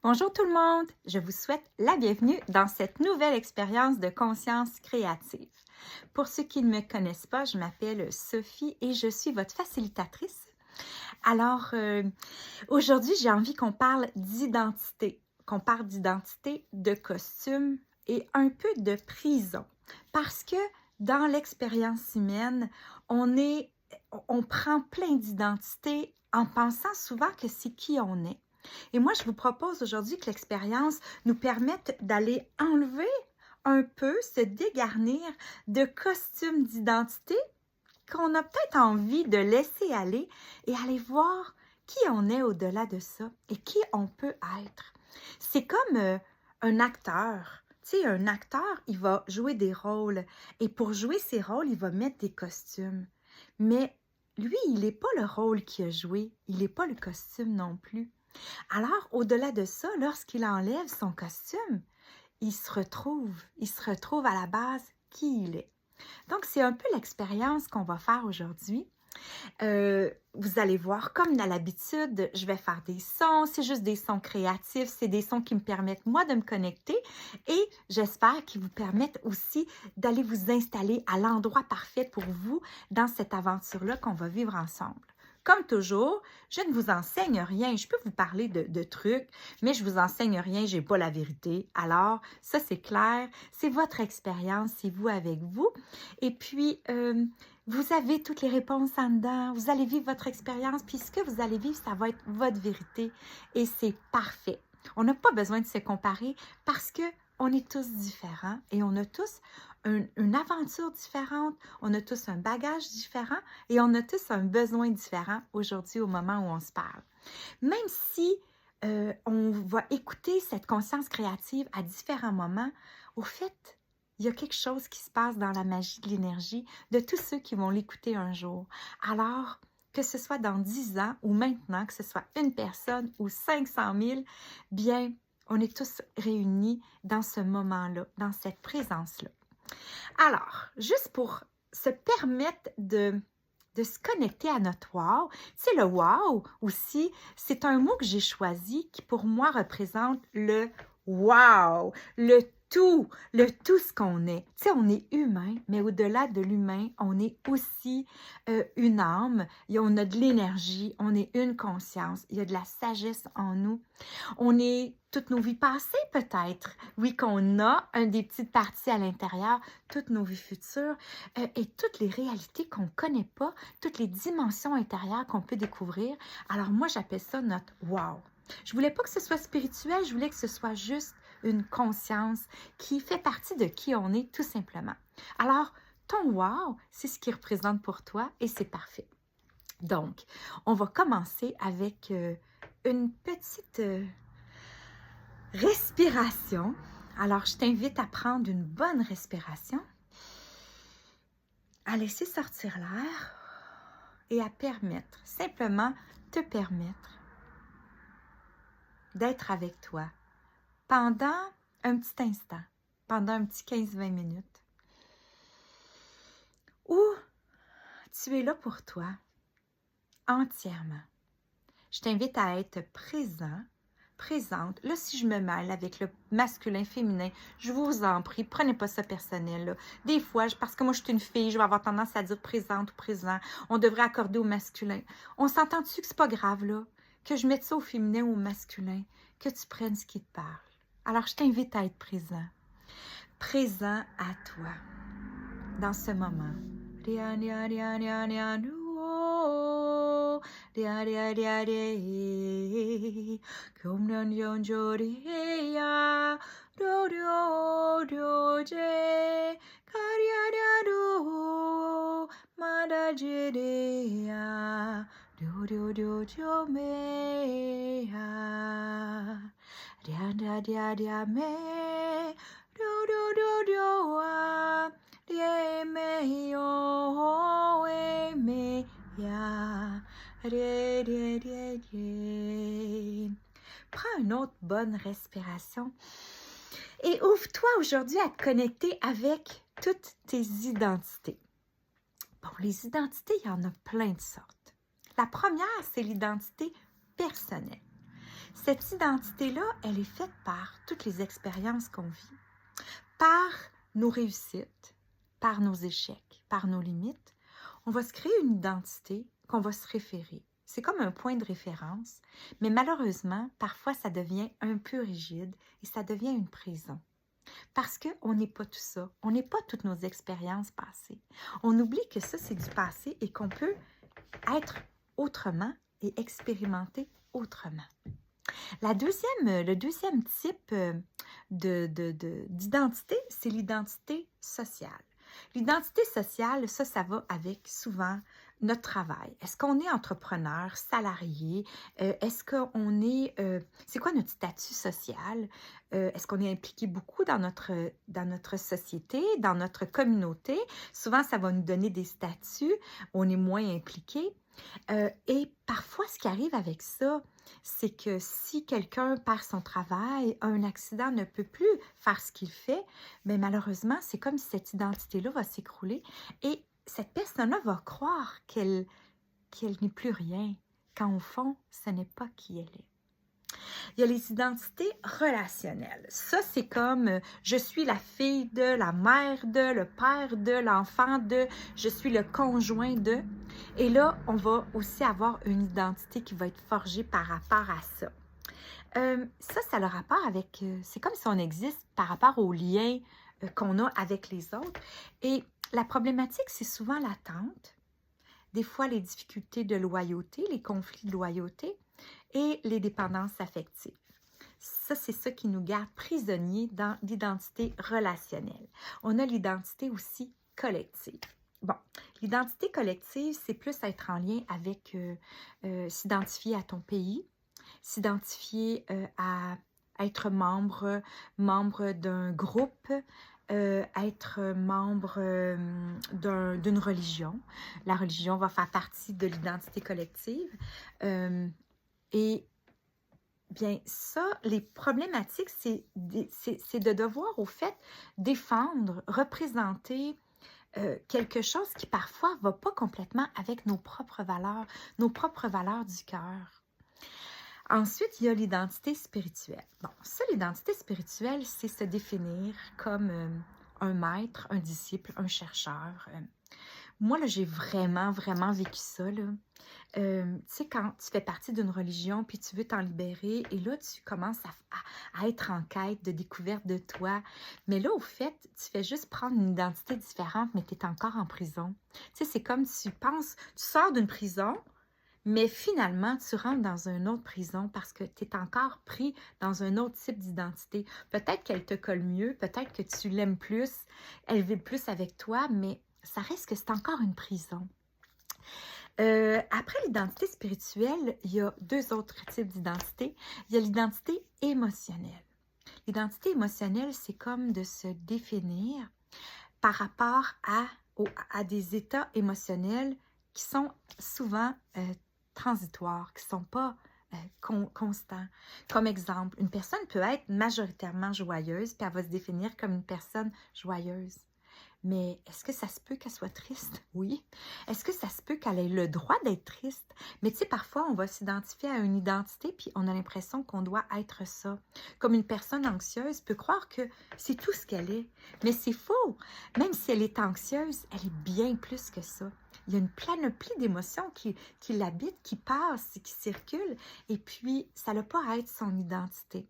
Bonjour tout le monde, je vous souhaite la bienvenue dans cette nouvelle expérience de conscience créative. Pour ceux qui ne me connaissent pas, je m'appelle Sophie et je suis votre facilitatrice. Alors, aujourd'hui, j'ai envie qu'on parle d'identité, de costume et un peu de prison. Parce que dans l'expérience humaine, on prend plein d'identités en pensant souvent que c'est qui on est. Et moi, je vous propose aujourd'hui que l'expérience nous permette d'aller enlever un peu, se dégarnir de costumes d'identité qu'on a peut-être envie de laisser aller et aller voir qui on est au-delà de ça et qui on peut être. C'est comme un acteur. Tu sais, un acteur, il va jouer des rôles et pour jouer ses rôles, il va mettre des costumes. Mais lui, il n'est pas le rôle qu'il a joué, il n'est pas le costume non plus. Alors, au-delà de ça, lorsqu'il enlève son costume, il se retrouve à la base qui il est. Donc, c'est un peu l'expérience qu'on va faire aujourd'hui. Vous allez voir, comme à l'habitude, je vais faire des sons. C'est juste des sons créatifs. C'est des sons qui me permettent, moi, de me connecter et j'espère qu'ils vous permettent aussi d'aller vous installer à l'endroit parfait pour vous dans cette aventure-là qu'on va vivre ensemble. Comme toujours, je ne vous enseigne rien. Je peux vous parler de trucs, mais je ne vous enseigne rien, je n'ai pas la vérité. Alors, ça, c'est clair. C'est votre expérience, c'est vous avec vous. Et puis, vous avez toutes les réponses en dedans. Vous allez vivre votre expérience, puis ce que vous allez vivre, ça va être votre vérité. Et c'est parfait. On n'a pas besoin de se comparer parce qu'on est tous différents et on a tous une aventure différente, on a tous un bagage différent et on a tous un besoin différent aujourd'hui au moment où on se parle. Même si on va écouter cette conscience créative à différents moments, au fait, il y a quelque chose qui se passe dans la magie de l'énergie de tous ceux qui vont l'écouter un jour. Alors, que ce soit dans 10 ans ou maintenant, que ce soit une personne ou 500 000, bien, on est tous réunis dans ce moment-là, dans cette présence-là. Alors, juste pour se permettre de se connecter à notre wow, tu sais, le wow aussi, c'est un mot que j'ai choisi qui pour moi représente le wow, le tout ce qu'on est. Tu sais, on est humain, mais au-delà de l'humain, on est aussi une âme, on a de l'énergie, on est une conscience, il y a de la sagesse en nous. On est toutes nos vies passées peut-être, oui qu'on a des petites parties à l'intérieur, toutes nos vies futures et toutes les réalités qu'on ne connaît pas, toutes les dimensions intérieures qu'on peut découvrir. Alors moi, j'appelle ça notre wow. Je voulais pas que ce soit spirituel, je voulais que ce soit juste une conscience qui fait partie de qui on est tout simplement. Alors, ton wow, c'est ce qui représente pour toi et c'est parfait. Donc, on va commencer avec une petite respiration. Alors, je t'invite à prendre une bonne respiration, à laisser sortir l'air et à permettre, simplement te permettre d'être avec toi pendant un petit instant, pendant un petit 15-20 minutes, où tu es là pour toi, entièrement. Je t'invite à être présente. Là, si je me mêle avec le masculin, féminin, je vous en prie, prenez pas ça personnel. Là. Des fois, parce que moi, je suis une fille, je vais avoir tendance à dire présente ou présent. On devrait accorder au masculin. On s'entend-tu que c'est pas grave, là? Que je mette ça au féminin ou au masculin? Que tu prennes ce qui te parle. Alors, je t'invite à être présent. Présent à toi, dans ce moment. Prends une autre bonne respiration et ouvre-toi aujourd'hui à te connecter avec toutes tes identités. Bon, les identités, il y en a plein de sortes. La première, c'est l'identité personnelle. Cette identité-là, elle est faite par toutes les expériences qu'on vit, par nos réussites, par nos échecs, par nos limites. On va se créer une identité qu'on va se référer. C'est comme un point de référence, mais malheureusement, parfois ça devient un peu rigide et ça devient une prison. Parce qu'on n'est pas tout ça, on n'est pas toutes nos expériences passées. On oublie que ça, c'est du passé et qu'on peut être autrement et expérimenter autrement. Le deuxième type d'identité, c'est l'identité sociale. L'identité sociale, ça va avec souvent notre travail. Est-ce qu'on est entrepreneur, salarié? Est-ce qu'on est... c'est quoi notre statut social? Est-ce qu'on est impliqué beaucoup dans notre société, dans notre communauté? Souvent, ça va nous donner des statuts. On est moins impliqué. Et parfois, ce qui arrive avec ça, c'est que si quelqu'un perd son travail, a un accident, ne peut plus faire ce qu'il fait, mais malheureusement, c'est comme si cette identité-là va s'écrouler et cette personne-là va croire qu'elle n'est plus rien, quand au fond, ce n'est pas qui elle est. Il y a les identités relationnelles. Ça, c'est comme je suis la fille de, la mère de, le père de, l'enfant de, je suis le conjoint de. Et là, on va aussi avoir une identité qui va être forgée par rapport à ça. Ça a le rapport avec, c'est comme si on existe par rapport aux liens qu'on a avec les autres. Et la problématique, c'est souvent l'attente, des fois les difficultés de loyauté, les conflits de loyauté et les dépendances affectives. Ça, c'est ça qui nous garde prisonniers dans l'identité relationnelle. On a l'identité aussi collective. Bon, l'identité collective, c'est plus être en lien avec s'identifier à ton pays, s'identifier à être membre d'un groupe, être membre d'une religion. La religion va faire partie de l'identité collective. Et bien, ça, les problématiques, c'est de devoir, au fait, défendre, représenter quelque chose qui, parfois, ne va pas complètement avec nos propres valeurs du cœur. Ensuite, il y a l'identité spirituelle. Bon, ça, l'identité spirituelle, c'est se définir comme un maître, un disciple, un chercheur. Moi, là, j'ai vraiment vécu ça, là. Tu sais, quand tu fais partie d'une religion, puis tu veux t'en libérer, et là, tu commences à être en quête de découverte de toi. Mais là, au fait, tu fais juste prendre une identité différente, mais tu es encore en prison. Tu sais, c'est comme tu penses, tu sors d'une prison, mais finalement, tu rentres dans une autre prison parce que tu es encore pris dans un autre type d'identité. Peut-être qu'elle te colle mieux, peut-être que tu l'aimes plus, elle vit plus avec toi, mais ça reste que c'est encore une prison. Après l'identité spirituelle, il y a deux autres types d'identité. Il y a l'identité émotionnelle. L'identité émotionnelle, c'est comme de se définir par rapport à des états émotionnels qui sont souvent transitoires, qui ne sont pas constants. Comme exemple, une personne peut être majoritairement joyeuse, puis elle va se définir comme une personne joyeuse. Mais est-ce que ça se peut qu'elle soit triste? Oui. Est-ce que ça se peut qu'elle ait le droit d'être triste? Mais tu sais, parfois, on va s'identifier à une identité, puis on a l'impression qu'on doit être ça. Comme une personne anxieuse peut croire que c'est tout ce qu'elle est. Mais c'est faux. Même si elle est anxieuse, elle est bien plus que ça. Il y a une panoplie d'émotions qui l'habitent, qui passent, qui circulent, et puis ça n'a pas à être son identité.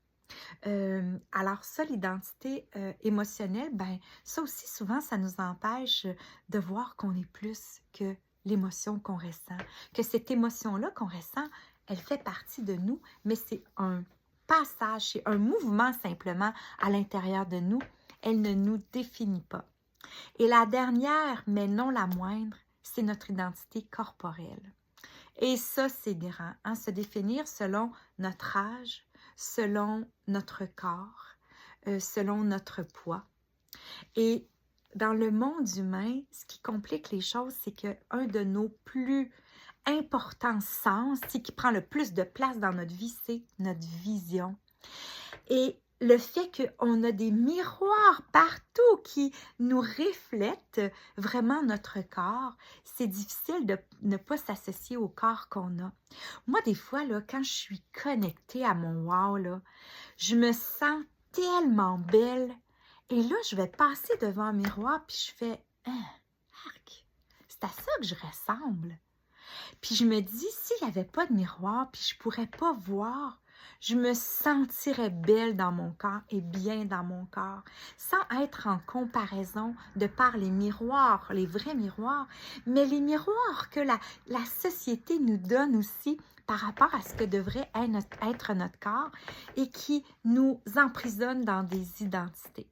Alors ça, l'identité émotionnelle, ben ça aussi, souvent, ça nous empêche de voir qu'on est plus que l'émotion qu'on ressent. Que cette émotion-là qu'on ressent, elle fait partie de nous, mais c'est un passage, c'est un mouvement simplement à l'intérieur de nous. Elle ne nous définit pas. Et la dernière, mais non la moindre, c'est notre identité corporelle. Et ça, c'est grand, hein? Se définir selon notre âge, selon notre corps, selon notre poids. Et dans le monde humain, ce qui complique les choses, c'est qu'un de nos plus importants sens, qui prend le plus de place dans notre vie, c'est notre vision. Et le fait qu'on a des miroirs partout qui nous reflètent vraiment notre corps, c'est difficile de ne pas s'associer au corps qu'on a. Moi, des fois, là, quand je suis connectée à mon wow, là, je me sens tellement belle. Et là, je vais passer devant un miroir, puis je fais « Ah, arc, c'est à ça que je ressemble. » Puis je me dis, s'il n'y avait pas de miroir, puis je ne pourrais pas voir, je me sentirais belle dans mon corps et bien dans mon corps, sans être en comparaison de par les miroirs, les vrais miroirs, mais les miroirs que la société nous donne aussi par rapport à ce que devrait être notre corps et qui nous emprisonne dans des identités.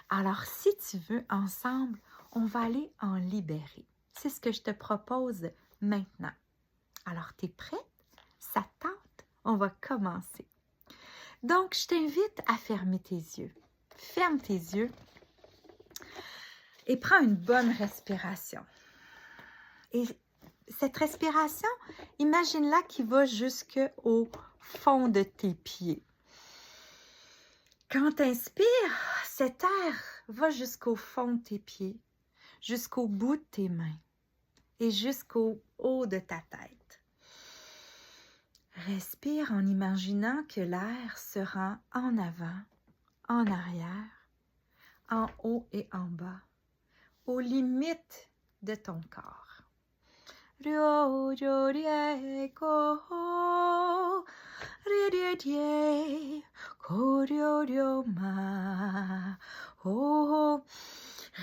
Alors, si tu veux, ensemble, on va aller en libérer. C'est ce que je te propose maintenant. Alors, tu es prête? Ça tente? On va commencer. Donc, je t'invite à fermer tes yeux. Ferme tes yeux et prends une bonne respiration. Et cette respiration, imagine-la qui va jusqu'au fond de tes pieds. Quand tu inspires, cet air va jusqu'au fond de tes pieds, jusqu'au bout de tes mains et jusqu'au haut de ta tête. Respire en imaginant que l'air se rend en avant, en arrière, en haut et en bas, aux limites de ton corps.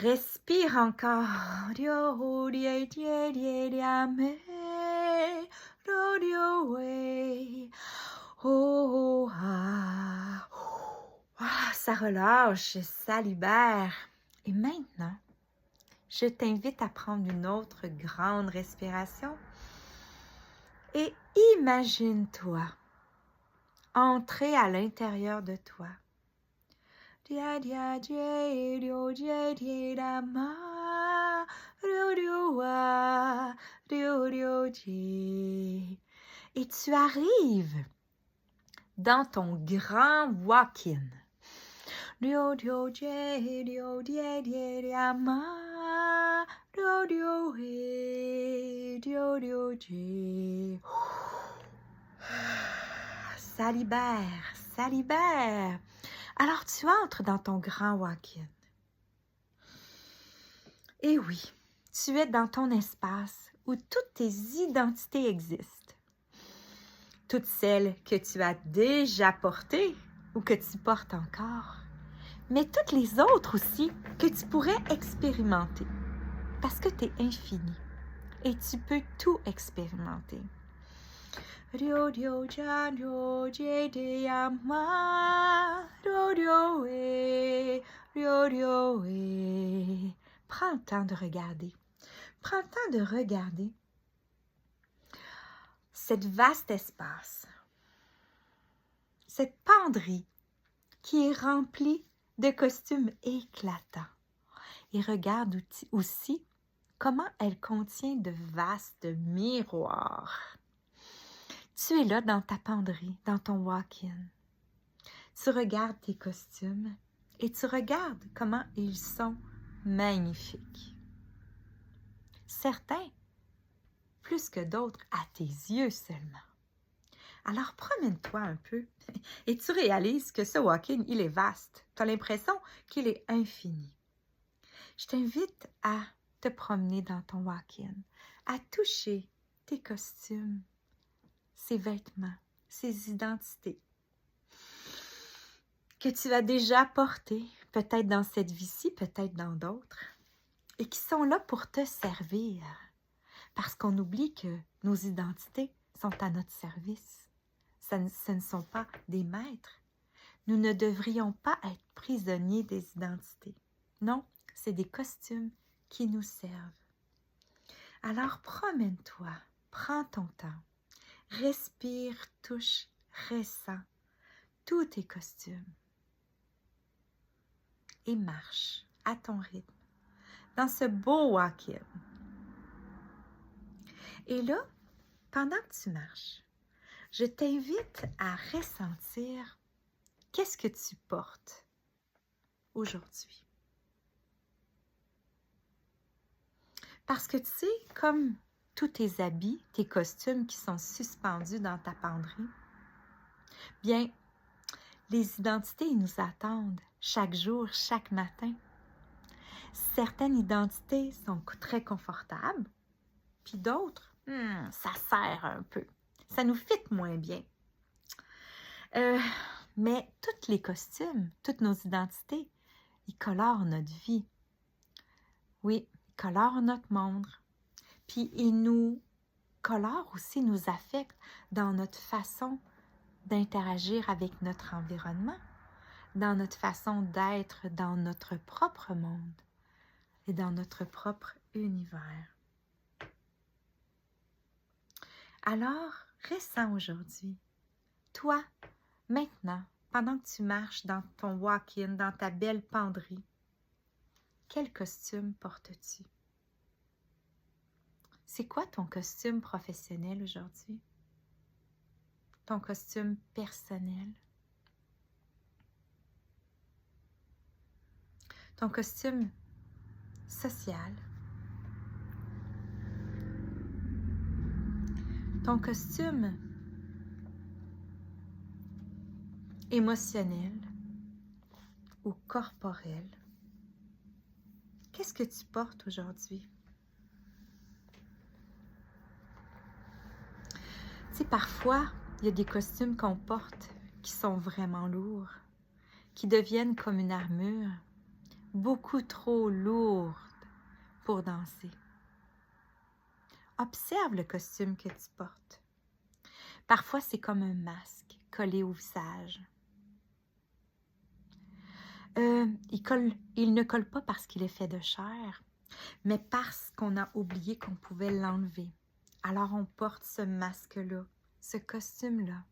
Respire encore. Ça relâche, ça libère. Et maintenant, je t'invite à prendre une autre grande respiration et imagine-toi entrer à l'intérieur de toi. Et tu arrives dans ton grand walk-in. Ça libère, ça libère. Alors tu entres dans ton grand walk-in. Et oui, tu es dans ton espace où toutes tes identités existent. Toutes celles que tu as déjà portées ou que tu portes encore. Mais toutes les autres aussi que tu pourrais expérimenter. Parce que tu es infini et tu peux tout expérimenter. Prends le temps de regarder. Prends le temps de regarder cet vaste espace, cette penderie qui est remplie de costumes éclatants. Et regarde aussi comment elle contient de vastes miroirs. Tu es là dans ta penderie, dans ton walk-in. Tu regardes tes costumes et tu regardes comment ils sont magnifiques. Certains, plus que d'autres, à tes yeux seulement. Alors promène-toi un peu et tu réalises que ce walk-in, il est vaste. Tu as l'impression qu'il est infini. Je t'invite à te promener dans ton walk-in, à toucher tes costumes, ces vêtements, ces identités que tu as déjà portées, peut-être dans cette vie-ci, peut-être dans d'autres, et qui sont là pour te servir, parce qu'on oublie que nos identités sont à notre service. Ce ne sont pas des maîtres. Nous ne devrions pas être prisonniers des identités. Non, c'est des costumes qui nous servent. Alors promène-toi, prends ton temps, respire, touche, ressens tous tes costumes et marche à ton rythme dans ce beau walk-in. Et là, pendant que tu marches, je t'invite à ressentir qu'est-ce que tu portes aujourd'hui? Parce que tu sais, comme tous tes habits, tes costumes qui sont suspendus dans ta penderie, bien, les identités ils nous attendent chaque jour, chaque matin. Certaines identités sont très confortables, puis d'autres, ça serre un peu. Ça nous fit moins bien. Mais tous les costumes, toutes nos identités, ils colorent notre vie. Oui, ils colorent notre monde. Puis ils nous colorent aussi, nous affectent dans notre façon d'interagir avec notre environnement, dans notre façon d'être dans notre propre monde et dans notre propre univers. Alors, ressens aujourd'hui, toi, maintenant, pendant que tu marches dans ton walk-in, dans ta belle penderie, quel costume portes-tu? C'est quoi ton costume professionnel aujourd'hui? Ton costume personnel? Ton costume social? Ton costume émotionnel ou corporel? Qu'est-ce que tu portes aujourd'hui? Tu sais, parfois, il y a des costumes qu'on porte qui sont vraiment lourds, qui deviennent comme une armure, beaucoup trop lourde pour danser. Observe le costume que tu portes. Parfois, c'est comme un masque collé au visage. Il ne colle pas parce qu'il est fait de chair, mais parce qu'on a oublié qu'on pouvait l'enlever. Alors, on porte ce masque-là, ce costume-là.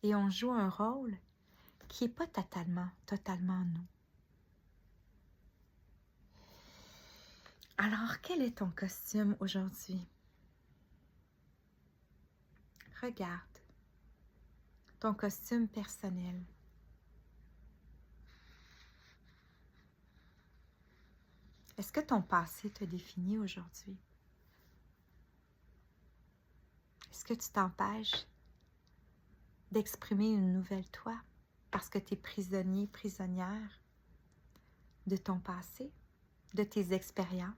Et on joue un rôle qui n'est pas totalement nous. Alors, quel est ton costume aujourd'hui? Regarde ton costume personnel. Est-ce que ton passé te définit aujourd'hui? Est-ce que tu t'empêches d'exprimer une nouvelle toi parce que tu es prisonnier, prisonnière de ton passé, de tes expériences?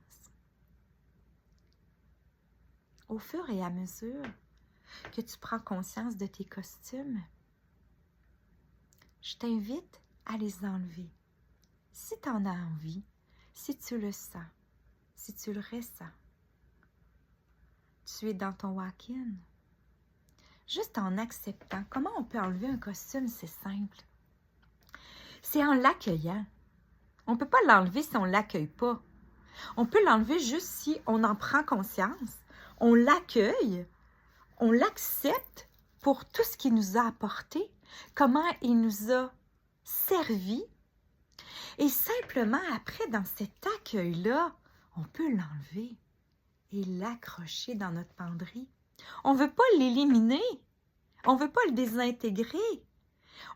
Au fur et à mesure que tu prends conscience de tes costumes, je t'invite à les enlever. Si tu en as envie, si tu le sens, si tu le ressens, tu es dans ton walk-in. Juste en acceptant. Comment on peut enlever un costume? C'est simple. C'est en l'accueillant. On ne peut pas l'enlever si on ne l'accueille pas. On peut l'enlever juste si on en prend conscience. On l'accueille, on l'accepte pour tout ce qu'il nous a apporté, comment il nous a servi. Et simplement après, dans cet accueil-là, on peut l'enlever et l'accrocher dans notre penderie. On ne veut pas l'éliminer. On ne veut pas le désintégrer.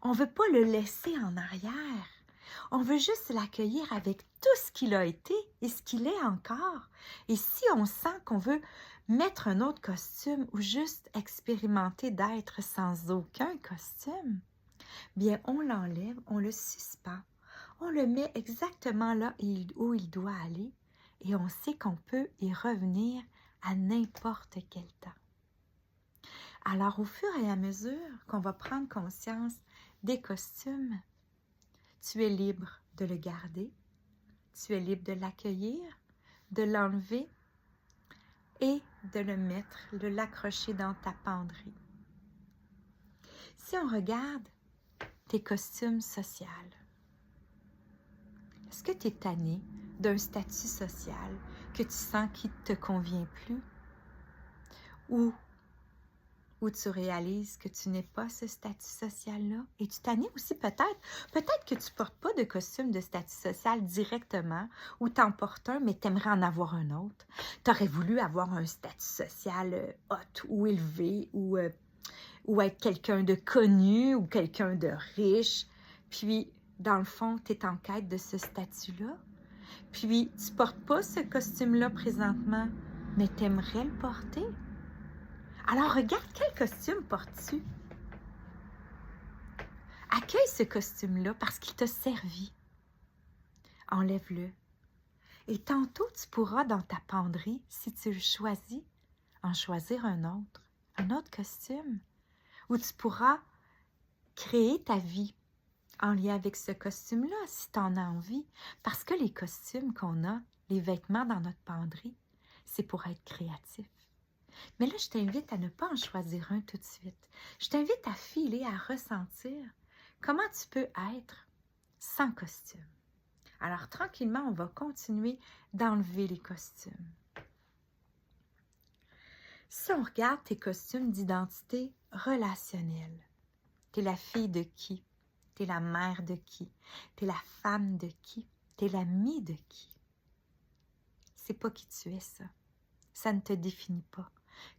On ne veut pas le laisser en arrière. On veut juste l'accueillir avec tout ce qu'il a été et ce qu'il est encore. Et si on sent qu'on veut mettre un autre costume ou juste expérimenter d'être sans aucun costume, bien on l'enlève, on le suspend. On le met exactement là où il doit aller et on sait qu'on peut y revenir à n'importe quel temps. Alors, au fur et à mesure qu'on va prendre conscience des costumes, tu es libre de le garder, tu es libre de l'accueillir, de l'enlever et de le mettre, de l'accrocher dans ta penderie. Si on regarde tes costumes sociaux, est-ce que tu es tanné d'un statut social que tu sens qui ne te convient plus? Ou tu réalises que tu n'es pas ce statut social-là? Et tu tanné aussi peut-être que tu ne portes pas de costume de statut social directement ou tu en portes un, mais tu aimerais en avoir un autre. Tu aurais voulu avoir un statut social haut ou élevé ou ou être quelqu'un de connu ou quelqu'un de riche. Puis, dans le fond, tu es en quête de ce statut-là. Puis, tu ne portes pas ce costume-là présentement, mais tu aimerais le porter. Alors, regarde quel costume portes-tu. Accueille ce costume-là parce qu'il t'a servi. Enlève-le. Et tantôt, tu pourras, dans ta penderie, si tu le choisis, en choisir un autre costume, où tu pourras créer ta vie en lien avec ce costume-là, si tu en as envie. Parce que les costumes qu'on a, les vêtements dans notre penderie, c'est pour être créatif. Mais là, je t'invite à ne pas en choisir un tout de suite. Je t'invite à filer, à ressentir comment tu peux être sans costume. Alors, tranquillement, on va continuer d'enlever les costumes. Si on regarde tes costumes d'identité relationnelle, tu es la fille de qui? Tu es la mère de qui? Tu es la femme de qui? Tu es l'amie de qui? C'est pas qui tu es, ça. Ça ne te définit pas.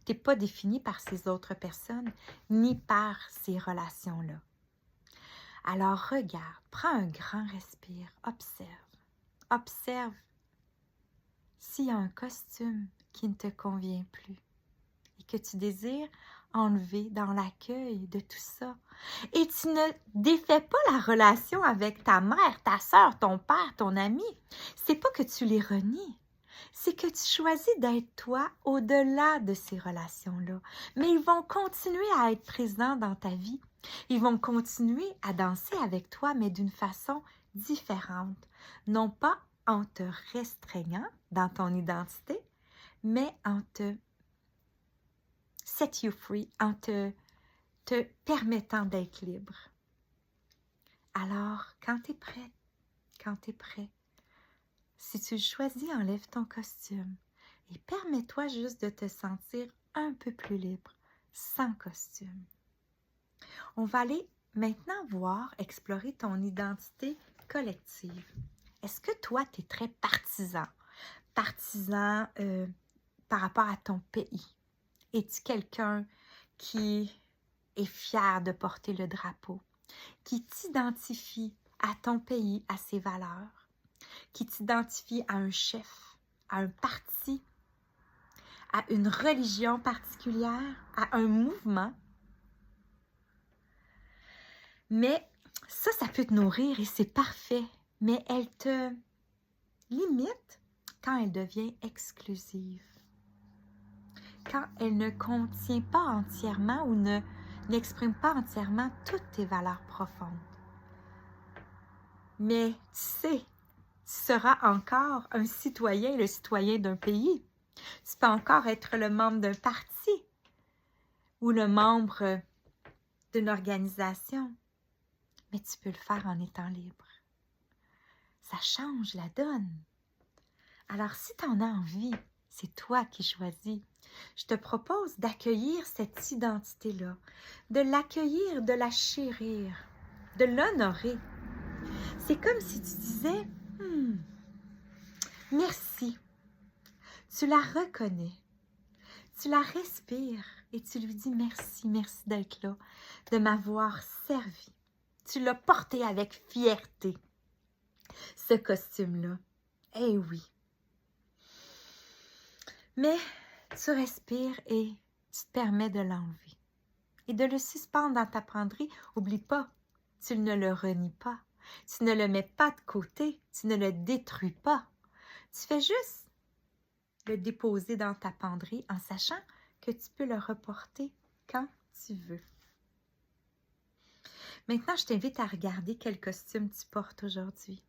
Tu n'es pas défini par ces autres personnes, ni par ces relations-là. Alors, regarde, prends un grand respire, observe. Observe s'il y a un costume qui ne te convient plus et que tu désires enlever dans l'accueil de tout ça. Et tu ne défais pas la relation avec ta mère, ta sœur, ton père, ton ami. C'est pas que tu les renies. C'est que tu choisis d'être toi au-delà de ces relations-là. Mais ils vont continuer à être présents dans ta vie. Ils vont continuer à danser avec toi, mais d'une façon différente. Non pas en te restreignant dans ton identité, mais en te set you free, en te permettant d'être libre. Alors, quand tu es prête, quand tu es prêt, si tu le choisis, enlève ton costume et permets-toi juste de te sentir un peu plus libre, sans costume. On va aller maintenant voir, explorer ton identité collective. Est-ce que toi, tu es très partisan? Partisan par rapport à ton pays? Es-tu quelqu'un qui est fier de porter le drapeau? Qui t'identifie à ton pays, à ses valeurs? Qui t'identifie à un chef, à un parti, à une religion particulière, à un mouvement? Mais ça peut te nourrir et c'est parfait. Mais elle te limite quand elle devient exclusive. Quand elle ne contient pas entièrement ou n'exprime pas entièrement toutes tes valeurs profondes. Mais tu sais, tu seras encore un citoyen, le citoyen d'un pays. Tu peux encore être le membre d'un parti ou le membre d'une organisation. Mais tu peux le faire en étant libre. Ça change la donne. Alors, si tu en as envie, c'est toi qui choisis. Je te propose d'accueillir cette identité-là, de l'accueillir, de la chérir, de l'honorer. C'est comme si tu disais « Merci ». Tu la reconnais, tu la respires et tu lui dis « Merci, merci d'être là, de m'avoir servi ». Tu l'as porté avec fierté, ce costume-là. Eh oui. Mais tu respires et tu te permets de l'enlever. Et de le suspendre dans ta penderie. Oublie pas, tu ne le renies pas. Tu ne le mets pas de côté. Tu ne le détruis pas. Tu fais juste le déposer dans ta penderie en sachant que tu peux le reporter quand tu veux. Maintenant, je t'invite à regarder quel costume tu portes aujourd'hui.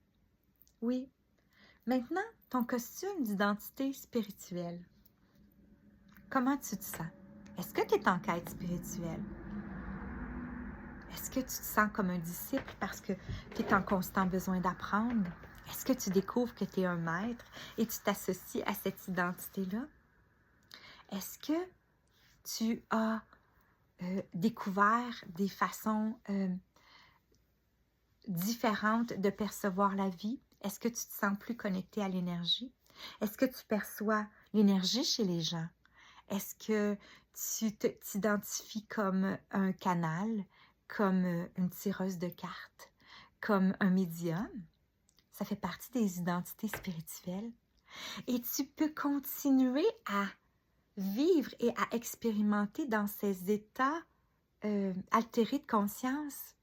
Oui, maintenant, ton costume d'identité spirituelle. Comment tu te sens? Est-ce que tu es en quête spirituelle? Est-ce que tu te sens comme un disciple parce que tu es en constant besoin d'apprendre? Est-ce que tu découvres que tu es un maître et tu t'associes à cette identité-là? Est-ce que tu as découvert des façons différentes de percevoir la vie? Est-ce que tu te sens plus connecté à l'énergie? Est-ce que tu perçois l'énergie chez les gens? Est-ce que tu t'identifies comme un canal, comme une tireuse de cartes, comme un médium? Ça fait partie des identités spirituelles. Et tu peux continuer à vivre et à expérimenter dans ces états altérés de conscience,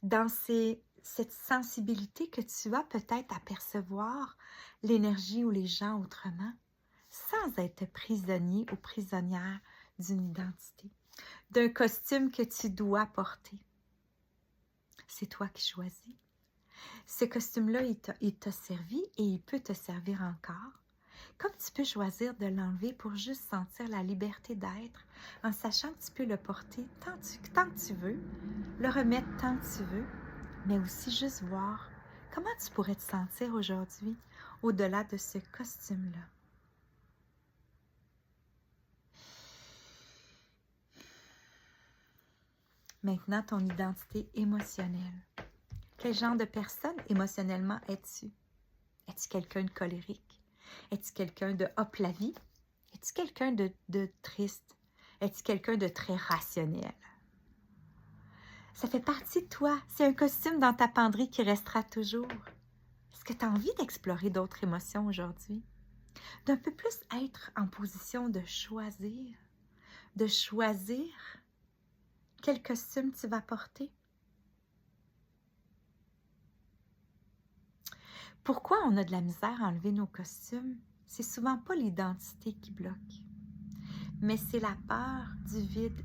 dans cette sensibilité que tu as peut-être à percevoir l'énergie ou les gens autrement, sans être prisonnier ou prisonnière d'une identité, d'un costume que tu dois porter. C'est toi qui choisis. Ce costume-là, il t'a servi et il peut te servir encore. Comme tu peux choisir de l'enlever pour juste sentir la liberté d'être, en sachant que tu peux le porter tant que tu veux, le remettre tant que tu veux, mais aussi juste voir comment tu pourrais te sentir aujourd'hui au-delà de ce costume-là. Maintenant, ton identité émotionnelle. Quel genre de personne émotionnellement es-tu? Es-tu quelqu'un de colérique? Es-tu quelqu'un de hop la vie? Es-tu quelqu'un de triste? Es-tu quelqu'un de très rationnel? Ça fait partie de toi. C'est un costume dans ta penderie qui restera toujours. Est-ce que tu as envie d'explorer d'autres émotions aujourd'hui? D'un peu plus être en position de choisir quel costume tu vas porter. Pourquoi on a de la misère à enlever nos costumes? C'est souvent pas l'identité qui bloque, mais c'est la peur du vide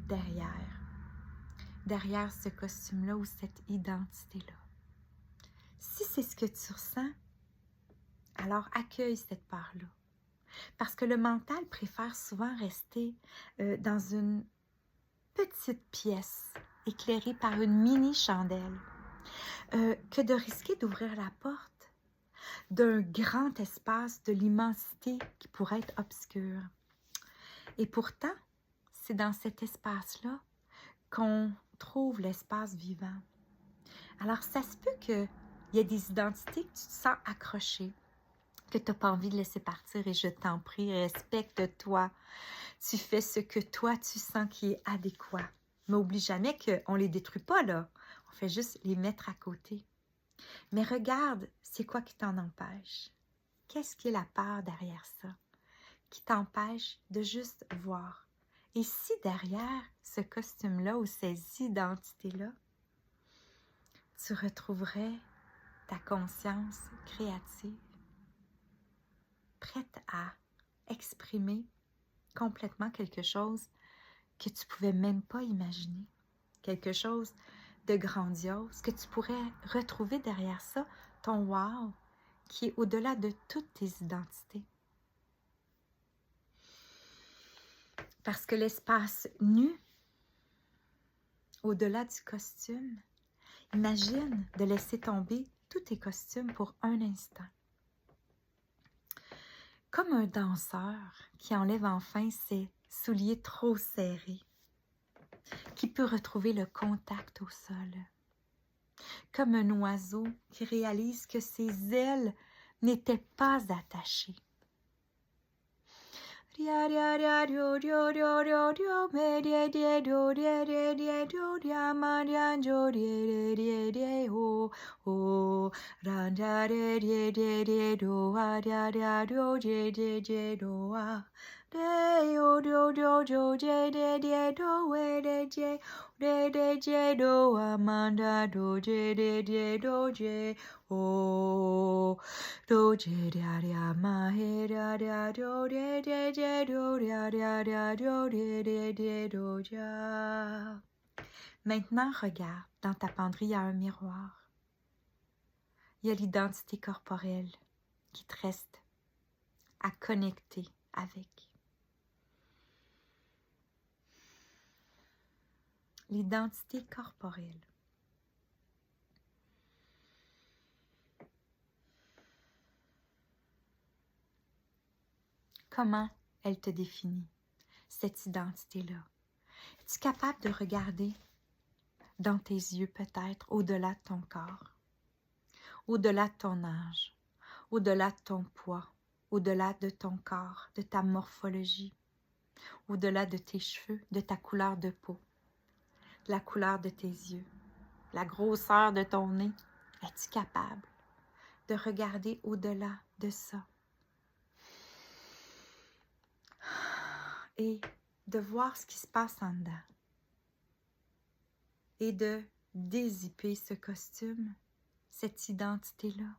derrière ce costume-là ou cette identité-là. Si c'est ce que tu ressens, alors accueille cette peur-là. Parce que le mental préfère souvent rester dans une petite pièce éclairée par une mini chandelle que de risquer d'ouvrir la porte d'un grand espace de l'immensité qui pourrait être obscur. Et pourtant, c'est dans cet espace-là qu'on trouve l'espace vivant. Alors, ça se peut qu'il y ait des identités que tu te sens accrochées, que tu n'as pas envie de laisser partir, et je t'en prie, respecte-toi. Tu fais ce que toi, tu sens qui est adéquat. Mais oublie jamais qu'on ne les détruit pas, là. On fait juste les mettre à côté. Mais regarde, c'est quoi qui t'en empêche? Qu'est-ce qui est la peur derrière ça? Qui t'empêche de juste voir. Et si derrière ce costume-là ou ces identités-là, tu retrouverais ta conscience créative, prête à exprimer complètement quelque chose que tu ne pouvais même pas imaginer, quelque chose de grandiose, que tu pourrais retrouver derrière ça, ton wow, qui est au-delà de toutes tes identités. Parce que l'espace nu, au-delà du costume, imagine de laisser tomber tous tes costumes pour un instant. Comme un danseur qui enlève enfin ses souliers trop serrés, qui peut retrouver le contact au sol. Comme un oiseau qui réalise que ses ailes n'étaient pas attachées. Maintenant, regarde, dans ta penderie, il y a un miroir. Il y a l'identité corporelle qui te reste à connecter avec. L'identité corporelle. Comment elle te définit, cette identité-là? Es-tu capable de regarder dans tes yeux peut-être au-delà de ton corps, au-delà de ton âge, au-delà de ton poids, au-delà de ton corps, de ta morphologie? au-delà de tes cheveux, de ta couleur de peau, la couleur de tes yeux, la grosseur de ton nez. Es-tu capable de regarder au-delà de ça et de voir ce qui se passe en dedans et de dézipper ce costume, cette identité-là,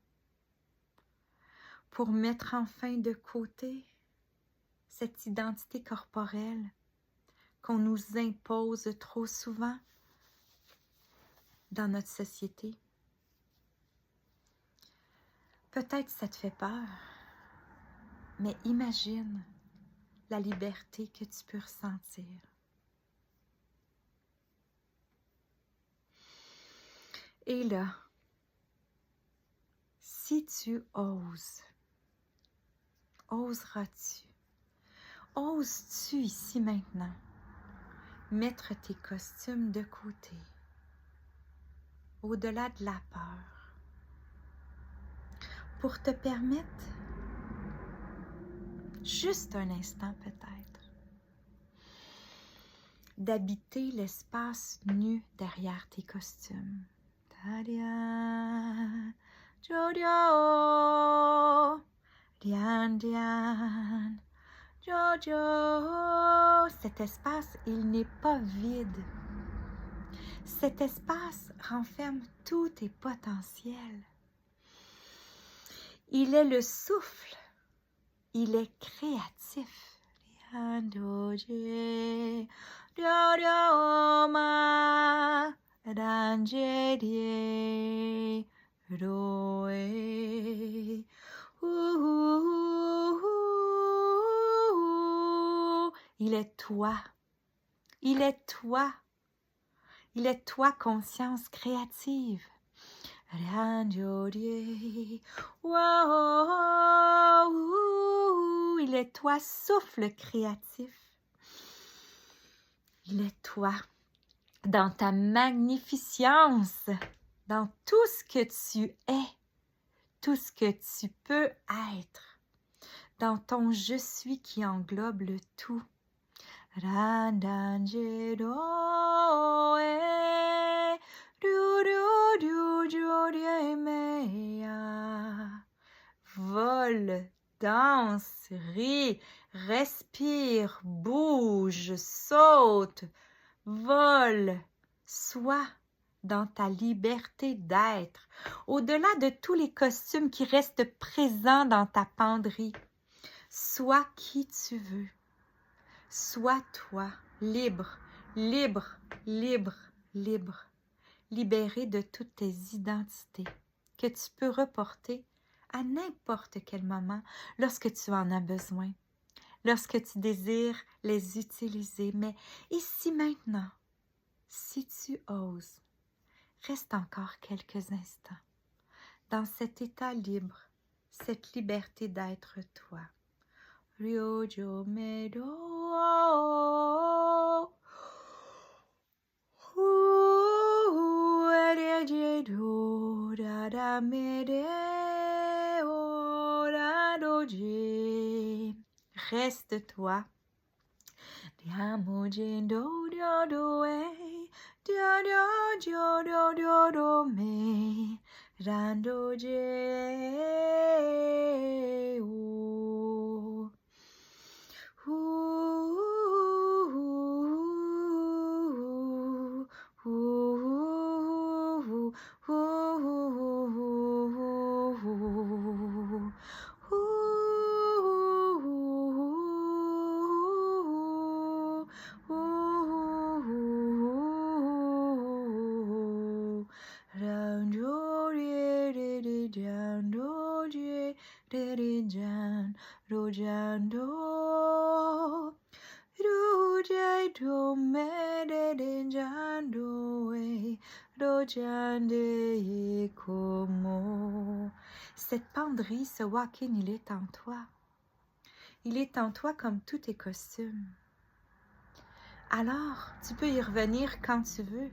pour mettre enfin de côté cette identité corporelle qu'on nous impose trop souvent dans notre société. Peut-être ça te fait peur, mais imagine la liberté que tu peux ressentir. Et là, si tu oses, oseras-tu, oses-tu ici maintenant mettre tes costumes de côté, au-delà de la peur, pour te permettre, juste un instant peut-être, d'habiter l'espace nu derrière tes costumes. Dian, Jojo, Dian, Dian, Jojo. Cet espace, il n'est pas vide. Cet espace renferme tous tes potentiels. Il est le souffle. Il est créatif. Dian, Jojo, Jojo, ma. Ranjerié, roé, il est toi, il est toi, il est toi, conscience créative. Ranjerié, il est toi, souffle créatif. Il est toi. Dans ta magnificence, dans tout ce que tu es, tout ce que tu peux être, dans ton je suis qui englobe le tout. Vole, danse, ris, respire, bouge, saute, vole, sois dans ta liberté d'être, au-delà de tous les costumes qui restent présents dans ta penderie. Sois qui tu veux. Sois toi, libre, libre, libre, libre, libéré de toutes tes identités que tu peux reporter à n'importe quel moment lorsque tu en as besoin, lorsque tu désires les utiliser. Mais ici maintenant, si tu oses, reste encore quelques instants dans cet état libre, cette liberté d'être toi. Ryojo Medo. Reste toi. Cette penderie, ce walk-in, il est en toi. Il est en toi comme tous tes costumes. Alors, tu peux y revenir quand tu veux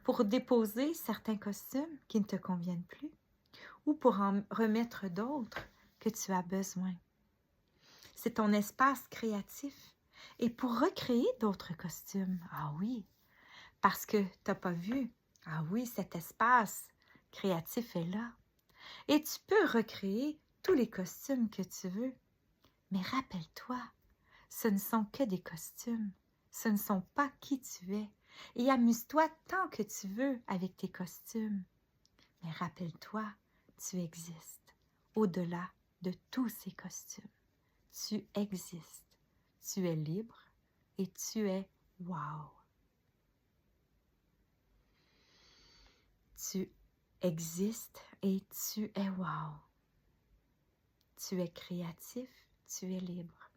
pour déposer certains costumes qui ne te conviennent plus ou pour en remettre d'autres que tu as besoin. C'est ton espace créatif. Et pour recréer d'autres costumes, ah oui, parce que tu n'as pas vu, ah oui, cet espace créatif est là. Et tu peux recréer tous les costumes que tu veux. Mais rappelle-toi, ce ne sont que des costumes. Ce ne sont pas qui tu es. Et amuse-toi tant que tu veux avec tes costumes. Mais rappelle-toi, tu existes au-delà de tous ces costumes. Tu existes. Tu es libre et tu es wow. Tu existes et tu es wow. Tu es créatif, tu es libre.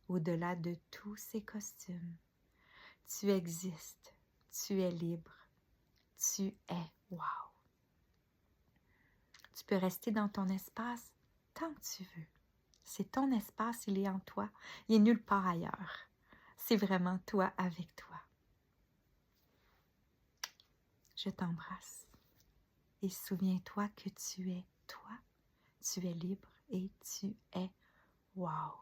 Au-delà de tous ces costumes, tu existes, tu es libre, tu es wow. Tu peux rester dans ton espace tant que tu veux. C'est ton espace, il est en toi, il est nulle part ailleurs. C'est vraiment toi avec toi. Je t'embrasse et souviens-toi que tu es toi, tu es libre et tu es wow.